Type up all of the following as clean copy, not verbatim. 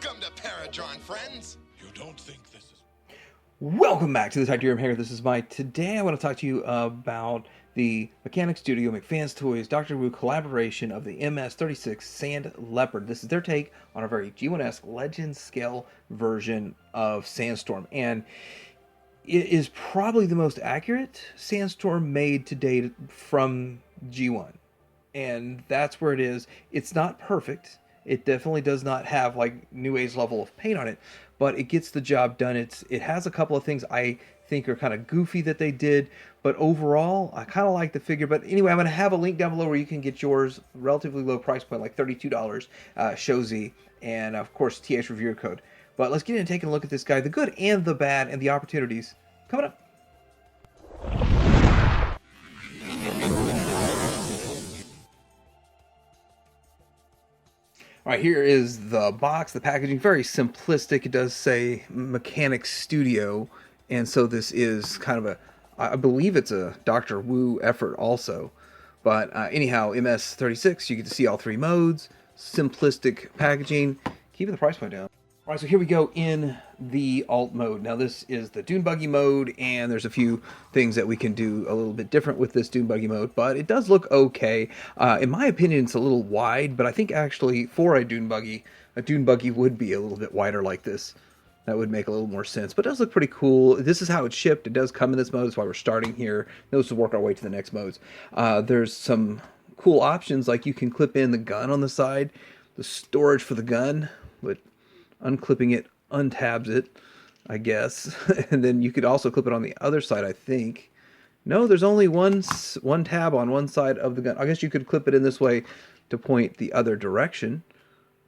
Welcome to Paradron, friends. You don't think this is... Welcome back to the Tech Room here. This is Mike. Today I want to talk to you about the Mechanic Studio McFans Toys Dr.Wu collaboration of the MS-36 Sand Leopard. This is their take on a very G1-esque legend scale version of Sandstorm. And it is probably the most accurate Sandstorm made to date from G1. And that's where it is. It's not perfect. It definitely does not have like New Age level of paint on it, but it gets the job done. It has a couple of things I think are kind of goofy that they did, but overall I kind of like the figure. But anyway, I'm going to have a link down below where you can get yours, relatively low price point, like $32, show Z, and of course TH reviewer code. But let's get in and take a look at this guy, the good and the bad and the opportunities coming up. All right, here is the box, the packaging, very simplistic. It does say Mechanic Studio, and so this is kind of a, I believe it's a Dr. Wu effort also. But anyhow, MS-36, you get to see all three modes, simplistic packaging, keeping the price point down. All right, so here we go in the alt mode. Now this is the Dune Buggy mode, and there's a few things that we can do a little bit different with this Dune Buggy mode, but it does look okay. In my opinion, it's a little wide, but I think actually for a Dune Buggy would be a little bit wider like this. That would make a little more sense, but it does look pretty cool. This is how it's shipped. It does come in this mode. That's why we're starting here. Those will work our way to the next modes. There's some cool options, like you can clip in the gun on the side, the storage for the gun, but unclipping it untabs it, I guess. And then you could also clip it on the other side, I think. No, there's only one tab on one side of the gun. I guess you could clip it in this way to point the other direction.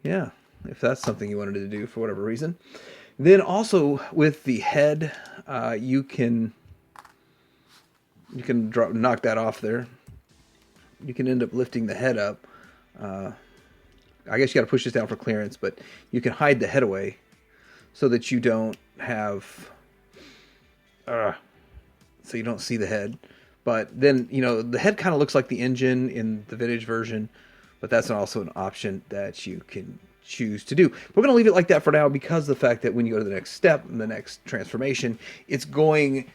Yeah, if that's something you wanted to do for whatever reason. Then also with the head, you can knock that off there. You can end up lifting the head up. I guess you got to push this down for clearance, but you can hide the head away so that you don't have, so you don't see the head. But then, you know, the head kind of looks like the engine in the vintage version, but that's also an option that you can choose to do. We're going to leave it like that for now because of the fact that when you go to the next step, the next transformation, it's going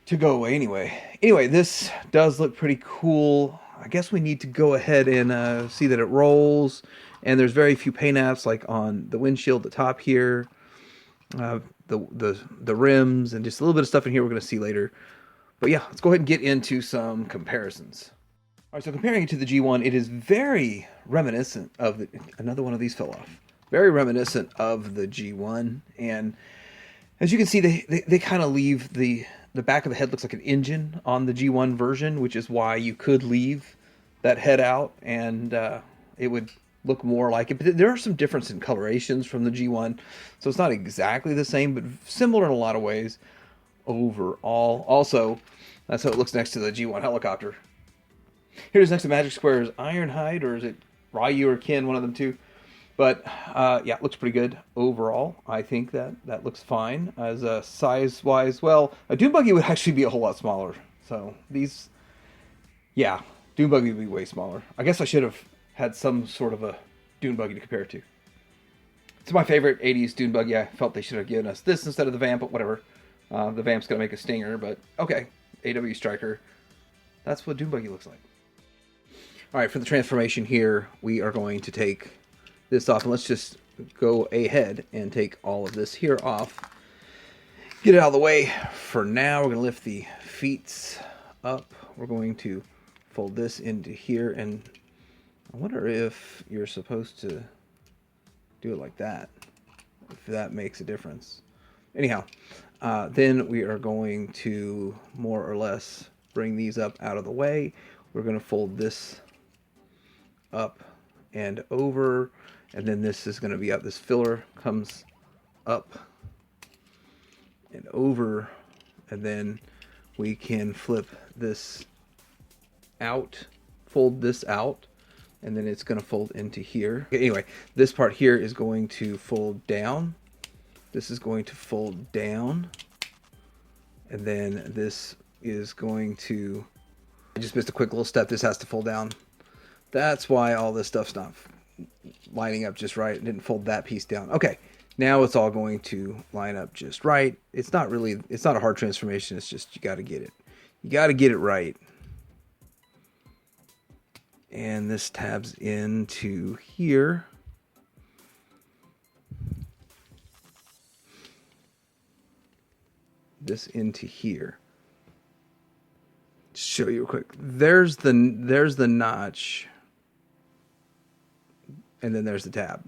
to go away anyway. Anyway, this does look pretty cool. I guess we need to go ahead and see that it rolls, and there's very few paint apps like on the windshield, the top here, the rims, and just a little bit of stuff in here we're going to see later. But yeah, let's go ahead and get into some comparisons. All right, so comparing it to the G1, it is very reminiscent of the, another one of these fell off. Very reminiscent of the G1, and as you can see, they kind of leave the back of the head looks like an engine on the G1 version, which is why you could leave that head out and it would look more like it. But there are some difference in colorations from the G1, so it's not exactly the same, but similar in a lot of ways overall. Also, that's how it looks next to the G1 helicopter. Here's next to Magic Square's Ironhide, or is it Ryu or Ken, one of them two. But yeah, it looks pretty good overall. I think that looks fine. As size-wise, well, a Dune Buggy would actually be a whole lot smaller. So these, yeah, Dune Buggy would be way smaller. I guess I should have had some sort of a Dune Buggy to compare it to. It's my favorite 80s Dune Buggy. I felt they should have given us this instead of the Vamp, but whatever. The Vamp's going to make a stinger, but okay. AW Striker. That's what Dune Buggy looks like. All right, for the transformation here, we are going to take this off, and let's just go ahead and take all of this here off. Get it out of the way for now. We're going to lift the feet up. We're going to fold this into here, and I wonder if you're supposed to do it like that, if that makes a difference. Anyhow, then we are going to more or less bring these up out of the way. We're going to fold this up and over, and then this is going to be up. This filler comes up and over, and then we can flip this out, fold this out, and then it's going to fold into here. Okay, anyway, this part here is going to fold down. This is going to fold down, and then this is going to, I just missed a quick little step. This has to fold down. That's why all this stuff's not lining up just right. It didn't fold that piece down. Okay, now it's all going to line up just right. It's not a hard transformation. It's just you got to get it. You got to get it right. And this tabs into here. This into here. Just show you real quick. There's the notch, and then there's the tab.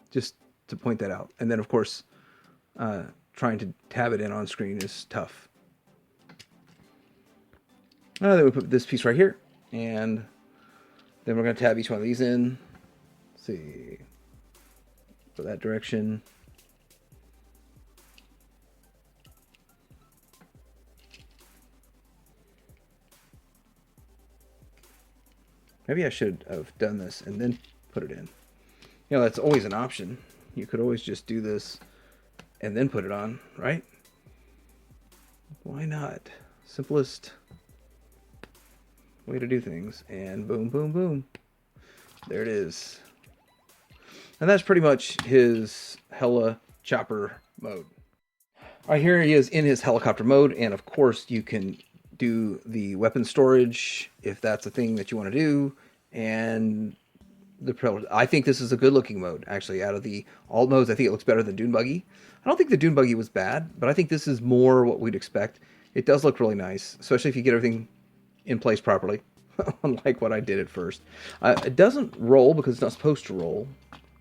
Just to point that out. And then of course, trying to tab it in on screen is tough. Then we put this piece right here, and then we're going to tab each one of these in. Let's see, go that direction. Maybe I should have done this and then put it in. You know, that's always an option. You could always just do this and then put it on, right? Why not? Simplest way to do things. And boom, boom, boom. There it is. And that's pretty much his heli-chopper mode. All right, here he is in his helicopter mode. And of course, you can do the weapon storage if that's a thing that you want to do. And I think this is a good looking mode. Actually, out of the alt modes, I think it looks better than Dune Buggy. I don't think the Dune Buggy was bad, but I think this is more what we'd expect. It does look really nice, especially if you get everything in place properly, unlike what I did at first. It doesn't roll because it's not supposed to roll,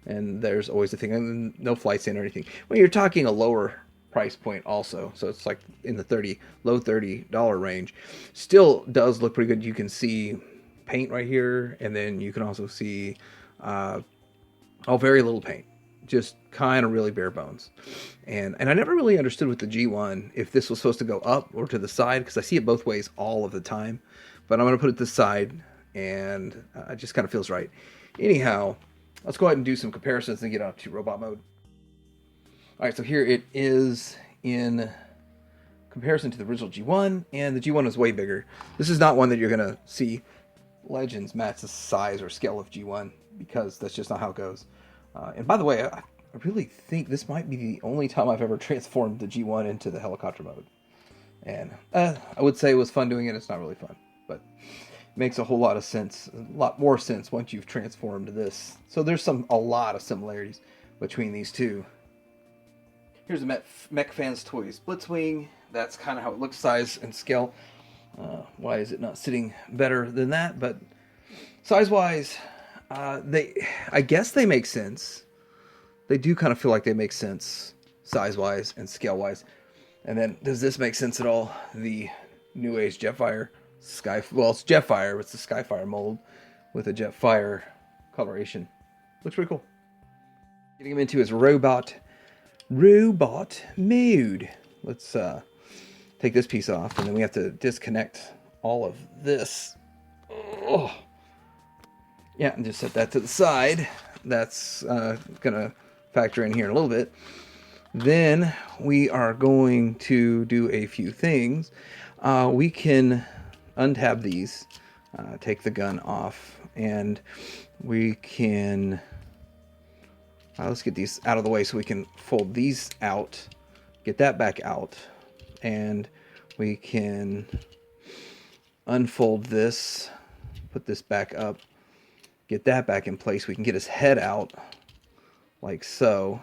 and there's always the thing, and no flights in or anything. Well, you're talking a lower price point also, so it's like in the low $30 range. Still does look pretty good. You can see paint right here, and then you can also see very little paint, just kind of really bare bones. And I never really understood with the G1 if this was supposed to go up or to the side, because I see it both ways all of the time, but I'm going to put it this side, and it just kind of feels right. Anyhow, let's go ahead and do some comparisons and get on to robot mode. All right, so here it is in comparison to the original G1, and the G1 is way bigger. This is not one that you're going to see Legends match the size or scale of G1, because that's just not how it goes. And by the way, I really think this might be the only time I've ever transformed the G1 into the helicopter mode. And I would say it was fun doing it. It's not really fun, but it makes a whole lot of sense, a lot more sense once you've transformed this. So there's a lot of similarities between these two. Here's a Mech Fans Toys Blitzwing. That's kind of how it looks, size and scale. Why is it not sitting better than that? But size-wise, I guess they make sense. They do kind of feel like they make sense size-wise and scale-wise. And then, does this make sense at all? The New Age Jetfire it's Jetfire, but it's the Skyfire mold with a Jetfire coloration. Looks pretty cool. Getting him into his robot mode. Let's take this piece off, and then we have to disconnect all of this. Oh. Yeah, and just set that to the side. That's gonna factor in here in a little bit. Then we are going to do a few things. We can untab these, take the gun off, and we can let's get these out of the way so we can fold these out, get that back out, and we can unfold this, put this back up, get that back in place. We can get his head out like so.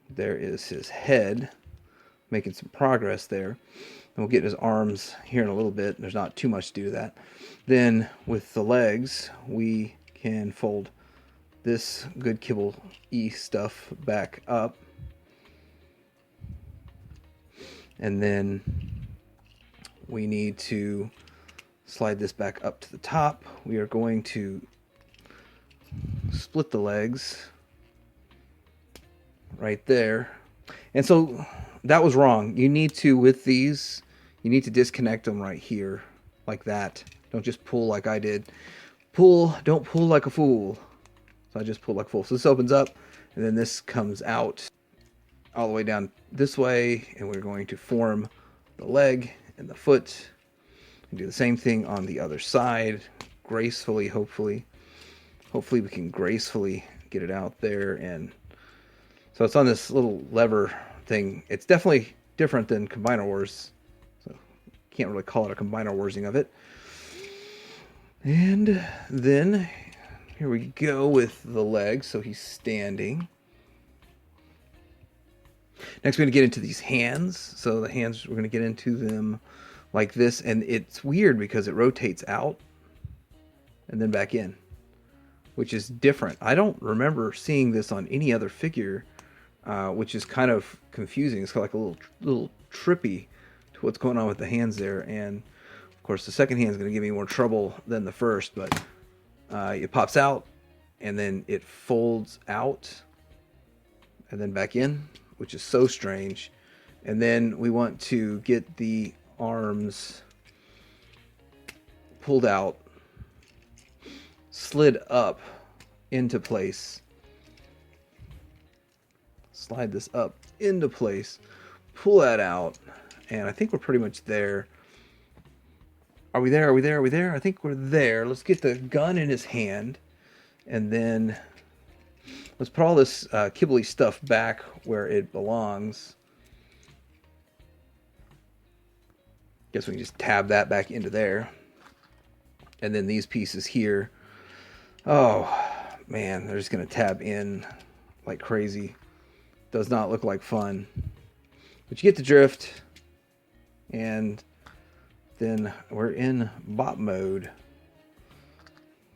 There is his head, making some progress there. And we'll get his arms here in a little bit. There's not too much to do to that. Then with the legs, we can fold this good kibble stuff back up. And then we need to slide this back up to the top. We are going to split the legs right there. And so that was wrong. You need to, with these, you need to disconnect them right here like that. Don't just pull like I did. Don't pull like a fool. So I just pulled like a fool. So this opens up, and then this comes out all the way down this way, and we're going to form the leg and the foot, Do the same thing on the other side, gracefully, hopefully. Hopefully we can gracefully get it out there. And so it's on this little lever thing. It's definitely different than Combiner Wars. So can't really call it a Combiner Warsing of it. And then here we go with the legs. So he's standing. Next we're going to get into these hands. So the hands, we're going to get into them like this. And it's weird because it rotates out and then back in, which is different. I don't remember seeing this on any other figure, which is kind of confusing. It's kind of like a little trippy to what's going on with the hands there. And of course, the second hand is going to give me more trouble than the first, but it pops out and then it folds out and then back in, which is so strange. And then we want to get the arms pulled out, slid up into place, slide this up into place, pull that out, and I think we're pretty much there. Are we there? Are we there? Are we there? I think we're there. Let's get the gun in his hand, and then let's put all this kibbly stuff back where it belongs. Guess we can just tab that back into there. And then these pieces here, oh man, they're just going to tab in like crazy. Does not look like fun. But you get the drift. And then we're in bot mode.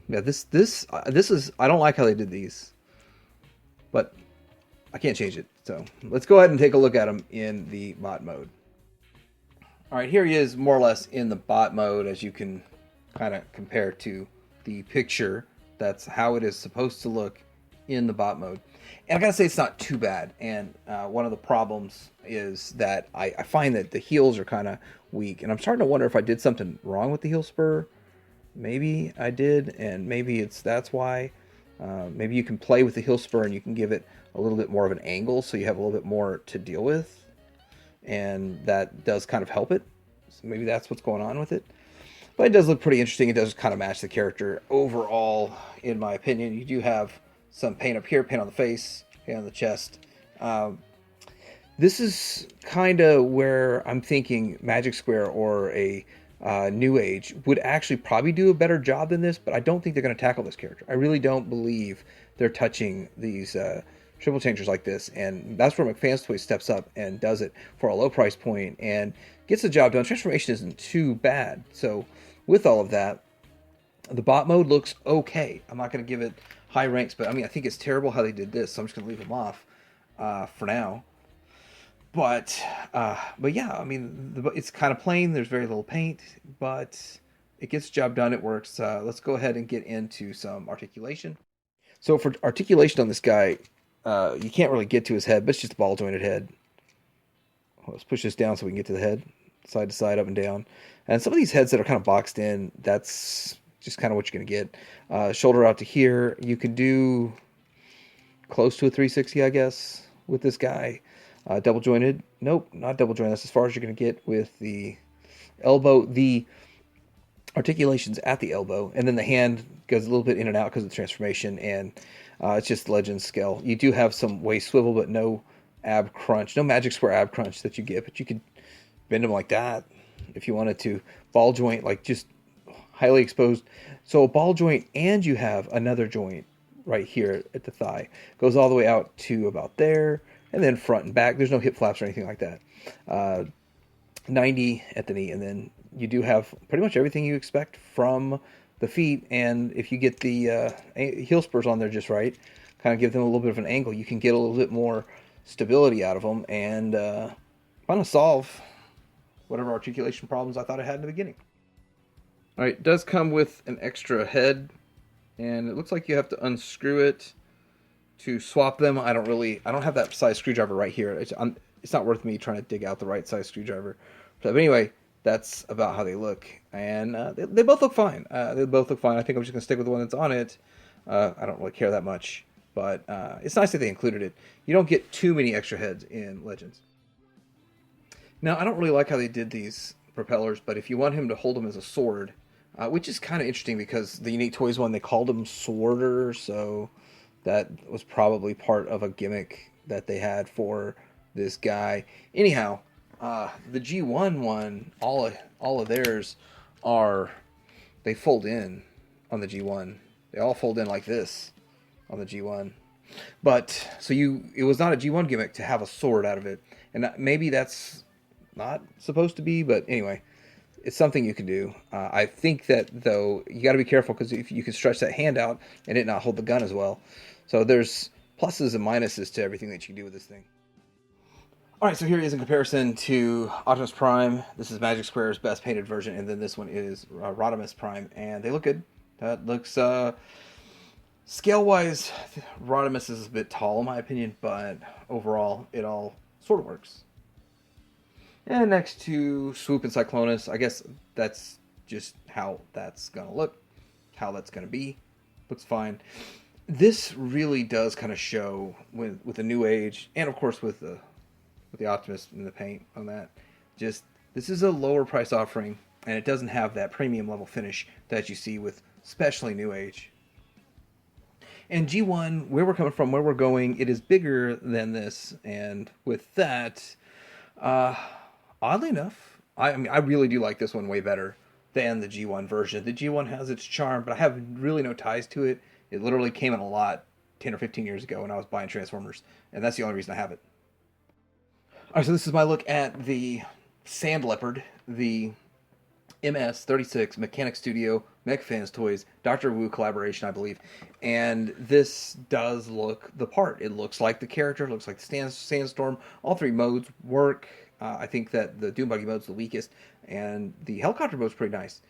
Yeah, this is, I don't like how they did these. But I can't change it. So let's go ahead and take a look at them in the bot mode. All right, here he is more or less in the bot mode, as you can kind of compare to the picture. That's how it is supposed to look in the bot mode. And I gotta say, it's not too bad. And one of the problems is that I find that the heels are kind of weak. And I'm starting to wonder if I did something wrong with the heel spur. Maybe I did, and maybe that's why. Maybe you can play with the heel spur and you can give it a little bit more of an angle so you have a little bit more to deal with. And that does kind of help it. So maybe that's what's going on with it. But it does look pretty interesting. It does kind of match the character overall, in my opinion. You do have some paint up here, paint on the face, paint on the chest. This is kind of where I'm thinking Magic Square or a New Age would actually probably do a better job than this, but I don't think they're going to tackle this character. I really don't believe they're touching these triple changers like this, and that's where McFan's Toys steps up and does it for a low price point and gets the job done. Transformation isn't too bad. So with all of that, the bot mode looks okay. I'm not going to give it high ranks, but I mean, I think it's terrible how they did this, so I'm just going to leave them off for now. But yeah, I mean, it's kind of plain. There's very little paint, but it gets the job done. It works. Let's go ahead and get into some articulation. So for articulation on this guy, you can't really get to his head, but it's just a ball jointed head. Let's push this down so we can get to the head, side to side, up and down. And some of these heads that are kind of boxed in, that's just kind of what you're going to get. Shoulder out to here. You can do close to a 360, I guess, with this guy. Double jointed. Nope, not double jointed. That's as far as you're going to get with the elbow. The articulation's at the elbow, and then the hand goes a little bit in and out because of the transformation, and it's just Legend scale. You do have some waist swivel, but no ab crunch. No Magic Square ab crunch that you get, but you could bend them like that if you wanted to. Ball joint, like just highly exposed. So a ball joint, and you have another joint right here at the thigh. Goes all the way out to about there, and then front and back. There's no hip flaps or anything like that. 90 at the knee, and then you do have pretty much everything you expect from the feet. And if you get the heel spurs on there just right, kind of give them a little bit of an angle, you can get a little bit more stability out of them and kind of solve whatever articulation problems I thought I had in the beginning. All right, it does come with an extra head, and it looks like you have to unscrew it to swap them. I don't have that size screwdriver right here. It's not worth me trying to dig out the right size screwdriver. But anyway, that's about how they look, and they both look fine. They both look fine. I think I'm just gonna stick with the one that's on it. I don't really care that much, but it's nice that they included it. You don't get too many extra heads in Legends. Now, I don't really like how they did these propellers, but if you want him to hold them as a sword, which is kind of interesting because the Unique Toys one, they called him Sworder, so that was probably part of a gimmick that they had for this guy. Anyhow, the G1 one, all of theirs they fold in on the G1. They all fold in like this on the G1. But so it was not a G1 gimmick to have a sword out of it, and maybe that's not supposed to be. But anyway, it's something you can do. I think that though you got to be careful because if you can stretch that hand out and it not hold the gun as well. So there's pluses and minuses to everything that you can do with this thing. All right, so here he is in comparison to Optimus Prime. This is Magic Square's best painted version, and then this one is Rodimus Prime, and they look good. That looks scale-wise, Rodimus is a bit tall in my opinion, but overall it all sort of works. And next to Swoop and Cyclonus, I guess that's just how that's gonna look, how that's gonna be. Looks fine. This really does kind of show with the New Age, and of course with the Optimus in the paint on that. Just this is a lower price offering, and it doesn't have that premium level finish that you see with especially New Age. And G1, where we're coming from, where we're going, it is bigger than this, and with that, oddly enough, I mean, I really do like this one way better than the G1 version. The G1 has its charm, but I have really no ties to it. It literally came in a lot 10 or 15 years ago when I was buying Transformers, and that's the only reason I have it. All right, so this is my look at the Sand Leopard, the MS-36 Mechanic Studio Mech Fans Toys Dr.Wu collaboration, I believe. And this does look the part. It looks like the character, it looks like the Sandstorm. All three modes work. I think that the Dune Buggy mode's the weakest, and the helicopter mode's pretty nice.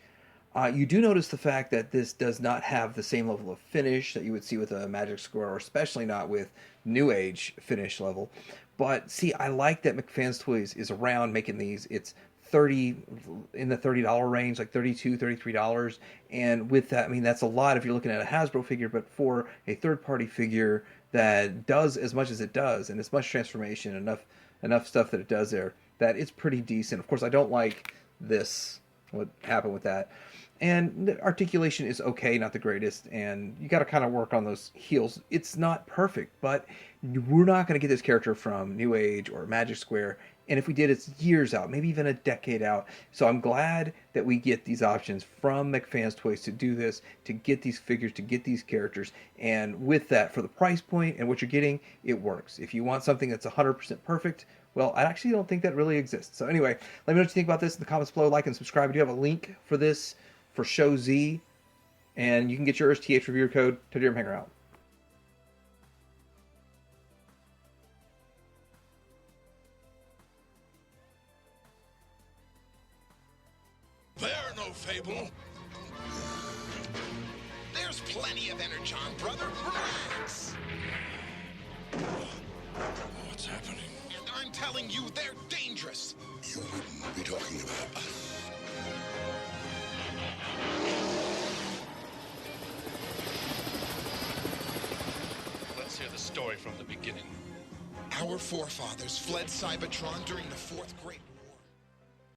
You do notice the fact that this does not have the same level of finish that you would see with a Magic Square, or especially not with New Age finish level. But see, I like that McFans Toys is around making these. It's in the $30 range, like $32, $33. And with that, I mean, that's a lot if you're looking at a Hasbro figure, but for a third-party figure that does as much as it does, and as much transformation, enough stuff that it does there, that it's pretty decent. Of course, I don't like this, what happened with that. And the articulation is okay, not the greatest, and you got to kind of work on those heels. It's not perfect, but we're not going to get this character from New Age or Magic Square, and if we did, it's years out, maybe even a decade out. So I'm glad that we get these options from McFans Toys to do this, to get these figures, to get these characters, and with that, for the price point and what you're getting, it works. If you want something that's 100% perfect, well, I actually don't think that really exists. So anyway, let me know what you think about this in the comments below. Like and subscribe. I do have a link for this for Show Z, and you can get yours, TH Reviewer code, to Dear Hanger out. They're no fable. There's plenty of energon, brother. Relax. What's happening? And I'm telling you, they're dangerous. You wouldn't be talking about us. Let's hear the story from the beginning. Our forefathers fled Cybertron during the Fourth Great War.